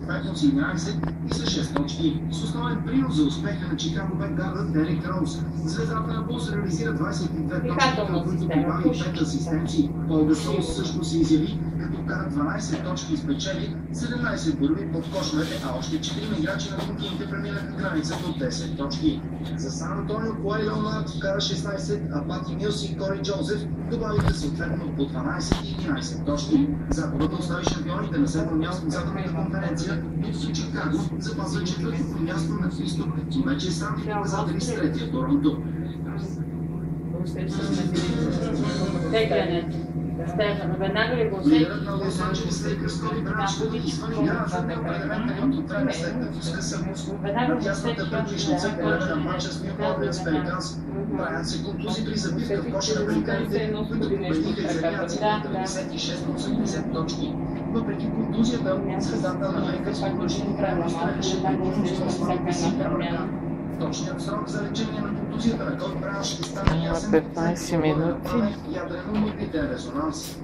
Тайтънс 11 и с 6 точки. С основен принос за успеха на Чикаго бе гардът Дерек Роуз. Звездата на Булс реализира 22 точки, към които добави 5 асистенции. Пол Гасол също се изяви, като вкара 12 точки и спечели 17 борби под кошовете, а още 4 играчи на Букините преминаха границата от 10 точки. За Сан Антонио Куай Леонард вкара 16, а Пати Милс и Кори Джозеф добавиха съответно по 12 и 11 точки. Западът остави шампионите на 7 място в Западната конференция, докато Чикаго запазва 4-то място на изток и вече сами показатели с третия Торонто. Лидерът на Лос Анджелес Лейкърс Коби Брайант ще извън за неопределен период от време след напуска Съмуско на тясната предвижница по време на матча с Ню Орлеанс Пеликанс. Брайант се контузи при забивка в коша на пеликаните, които победиха израелците от 96-80 точки. Въпреки контузията, звездата на Лейкърс продължително време стреляше при помощта с малка си ръка. Точният срок за лечение на контузията на Коби Брайант ще стане ясен след 15 минути. ядрено-магнитен резонанс.